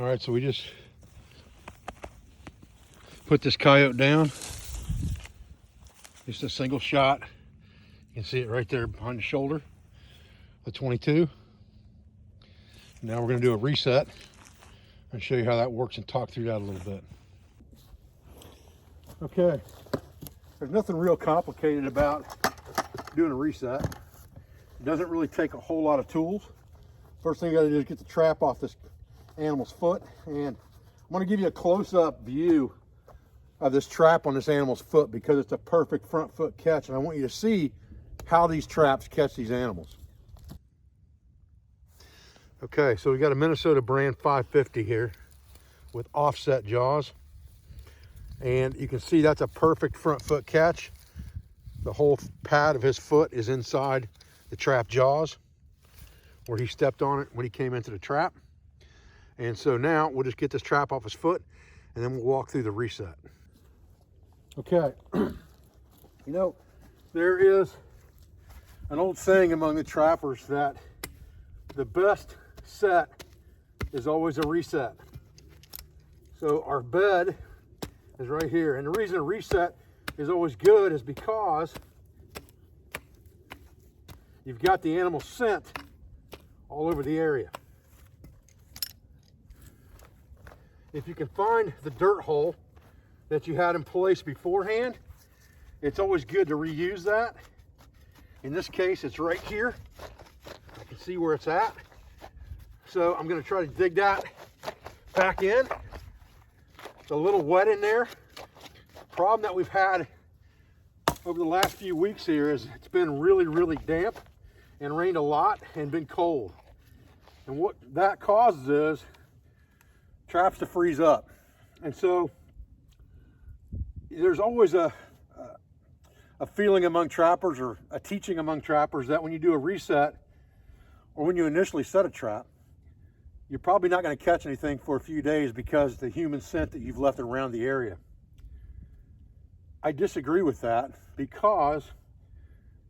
All right, so we just put this coyote down. Just a single shot. You can see it right there behind the shoulder, the 22. Now we're going to do a reset and show you how that works and talk through that a little bit. Okay, there's nothing real complicated about doing a reset. It doesn't really take a whole lot of tools. First thing you got to do is get the trap off this animal's foot, and I'm going to give you a close-up view of this trap on this animal's foot because it's a perfect front foot catch, and I want you to see how these traps catch these animals. Okay, so we got a Minnesota brand 550 here with offset jaws, and you can see that's a perfect front foot catch. The whole pad of his foot is inside the trap jaws where he stepped on it when he came into the trap. And so now we'll just get this trap off his foot and then we'll walk through the reset. Okay, you know, there is an old saying among the trappers that the best set is always a reset. So our bed is right here. And the reason a reset is always good is because you've got the animal scent all over the area. If you can find the dirt hole that you had in place beforehand, it's always good to reuse that. In this case, it's right here. I can see where it's at. So I'm going to try to dig that back in. It's a little wet in there. Problem that we've had over the last few weeks here is it's been really, really damp and rained a lot and been cold. And what that causes is traps to freeze up. And so there's always a feeling among trappers, or a teaching among trappers, that when you do a reset or when you initially set a trap, you're probably not going to catch anything for a few days because of the human scent that you've left around the area. I disagree with that because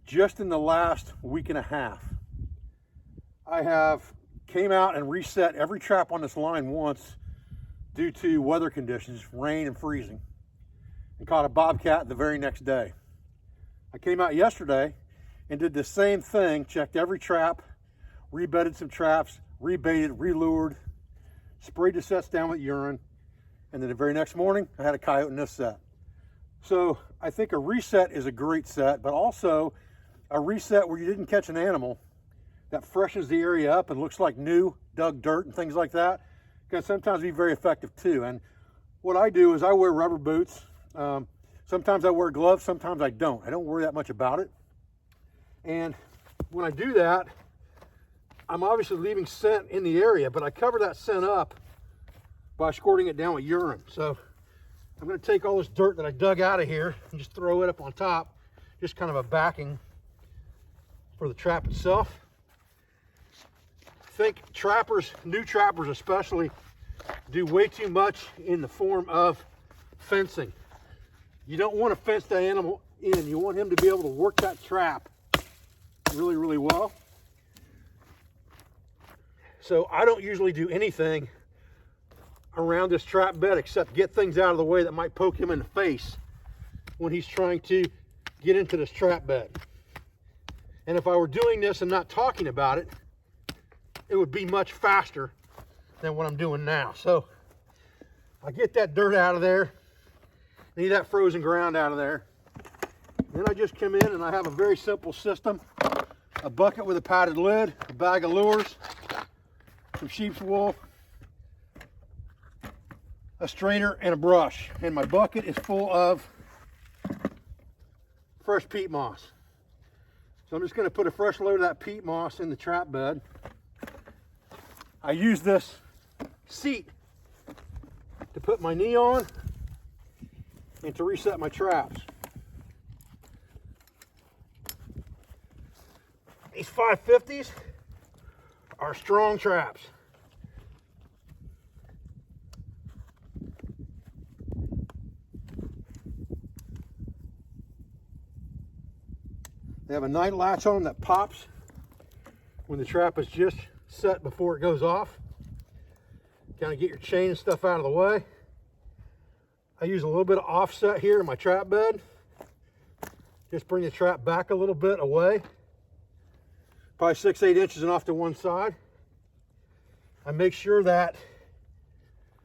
just in the last week and a half, I have came out and reset every trap on this line once due to weather conditions, rain and freezing, and caught a bobcat the very next day. I came out yesterday and did the same thing, checked every trap, rebedded some traps, rebaited, relured, sprayed the sets down with urine, and then the very next morning, I had a coyote in this set. So I think a reset is a great set, but also a reset where you didn't catch an animal that freshens the area up and looks like new, dug dirt and things like that, can sometimes be very effective too. And what I do is I wear rubber boots. Sometimes I wear gloves, sometimes I don't. I don't worry that much about it. And when I do that, I'm obviously leaving scent in the area, but I cover that scent up by squirting it down with urine. So I'm going to take all this dirt that I dug out of here and just throw it up on top, just kind of a backing for the trap itself. I think trappers, new trappers especially, do way too much in the form of fencing. You don't want to fence that animal in. You want him to be able to work that trap really, really well. So I don't usually do anything around this trap bed except get things out of the way that might poke him in the face when he's trying to get into this trap bed. And if I were doing this and not talking about it, it would be much faster than what I'm doing now. So I get that dirt out of there, need that frozen ground out of there. Then I just come in and I have a very simple system: a bucket with a padded lid, a bag of lures, some sheep's wool, a strainer, and a brush. And my bucket is full of fresh peat moss. So I'm just going to put a fresh load of that peat moss in the trap bed. I use this seat to put my knee on and to reset my traps. These 550s are strong traps. They have a night latch on them that pops when the trap is just set before it goes off. Kind of get your chain and stuff out of the way. I use a little bit of offset here in my trap bed. Just bring the trap back a little bit away. Probably 6-8 inches and off to one side. I make sure that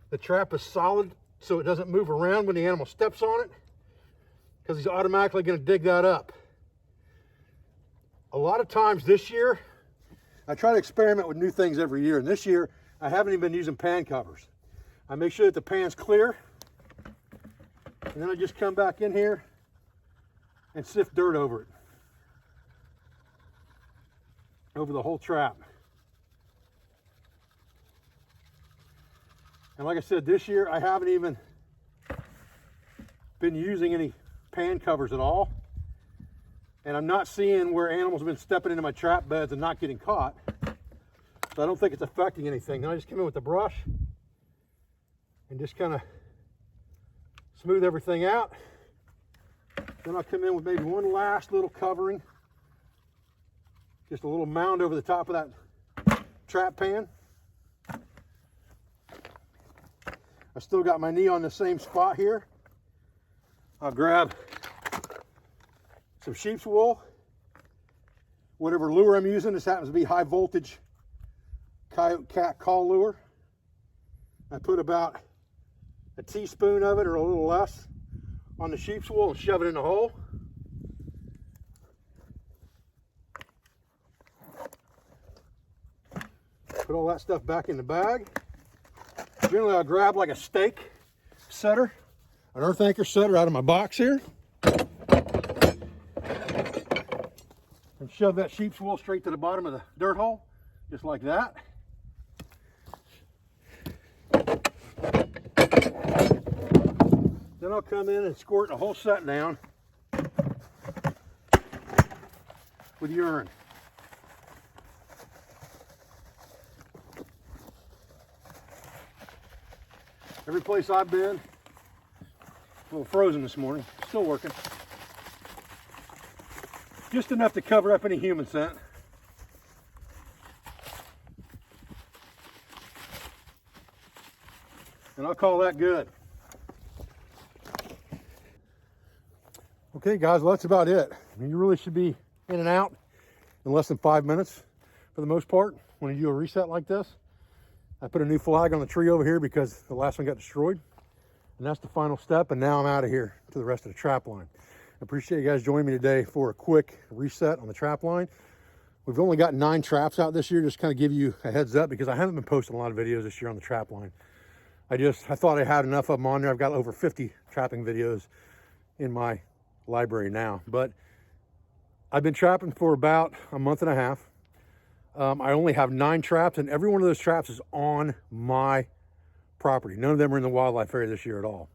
the trap is solid so it doesn't move around when the animal steps on it, because he's automatically going to dig that up. A lot of times this year, I try to experiment with new things every year, and this year I haven't even been using pan covers. I make sure that the pan's clear, and then I just come back in here and sift dirt over it, over the whole trap. And like I said, this year I haven't even been using any pan covers at all. And I'm not seeing where animals have been stepping into my trap beds and not getting caught. So I don't think it's affecting anything. Then I just come in with the brush and just kind of smooth everything out. Then I'll come in with maybe one last little covering. Just a little mound over the top of that trap pan. I still got my knee on the same spot here. I'll grab some sheep's wool, whatever lure I'm using. This happens to be high voltage coyote cat call lure. I put about a teaspoon of it or a little less on the sheep's wool and shove it in the hole. Put all that stuff back in the bag. Generally, I'll grab like a stake setter, an earth anchor setter out of my box here, and shove that sheep's wool straight to the bottom of the dirt hole, just like that. Then I'll come in and squirt the whole set down with urine. Every place I've been, a little frozen this morning, still working. Just enough to cover up any human scent. And I'll call that good. Okay guys, well, that's about it. I mean, you really should be in and out in less than 5 minutes for the most part when you do a reset like this. I put a new flag on the tree over here because the last one got destroyed. And that's the final step, and now I'm out of here to the rest of the trap line. I appreciate you guys joining me today for a quick reset on the trap line. We've only got 9 traps out this year, just kind of give you a heads up because I haven't been posting a lot of videos this year on the trap line. I thought I had enough of them on there. I've got over 50 trapping videos in my library now, but I've been trapping for about a month and a half. I only have 9 traps, and every one of those traps is on my property. None of them are in the wildlife area this year at all.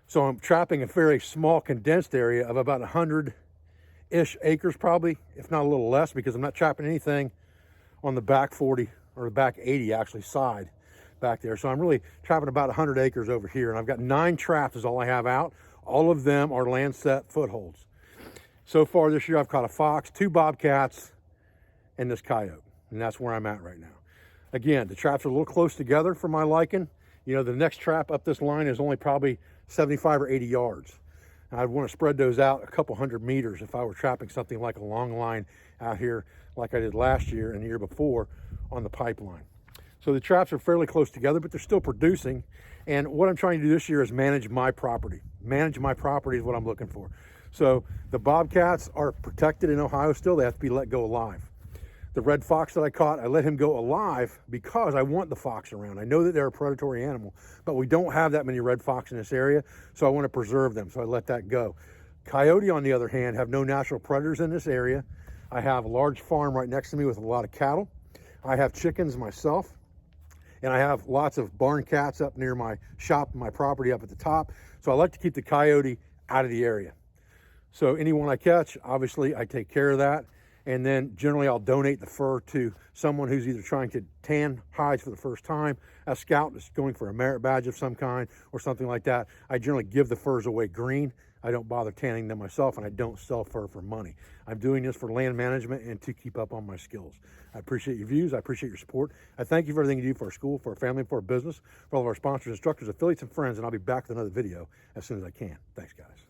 So I'm trapping a very small condensed area of about 100-ish acres probably, if not a little less, because I'm not trapping anything on the back 40 or the back 80 actually side back there. So I'm really trapping about 100 acres over here, and I've got 9 traps is all I have out. All of them are Lancet footholds. So far this year I've caught a fox, 2 bobcats, and this coyote, and that's where I'm at right now. Again, the traps are a little close together for my liking. You know, the next trap up this line is only probably 75 or 80 yards. And I'd want to spread those out a couple hundred meters if I were trapping something like a long line out here like I did last year and the year before on the pipeline. So the traps are fairly close together, but they're still producing. And what I'm trying to do this year is manage my property. Manage my property is what I'm looking for. So the bobcats are protected in Ohio still. They have to be let go alive. The red fox that I caught, I let him go alive because I want the fox around. I know that they're a predatory animal, but we don't have that many red fox in this area, so I want to preserve them, so I let that go. Coyote, on the other hand, have no natural predators in this area. I have a large farm right next to me with a lot of cattle. I have chickens myself, and I have lots of barn cats up near my shop, my property up at the top, so I like to keep the coyote out of the area. So anyone I catch, obviously I take care of that. And then generally I'll donate the fur to someone who's either trying to tan hides for the first time, a scout that's going for a merit badge of some kind or something like that. I generally give the furs away green. I don't bother tanning them myself, and I don't sell fur for money. I'm doing this for land management and to keep up on my skills. I appreciate your views. I appreciate your support. I thank you for everything you do for our school, for our family, for our business, for all of our sponsors, instructors, affiliates, and friends, and I'll be back with another video as soon as I can. Thanks, guys.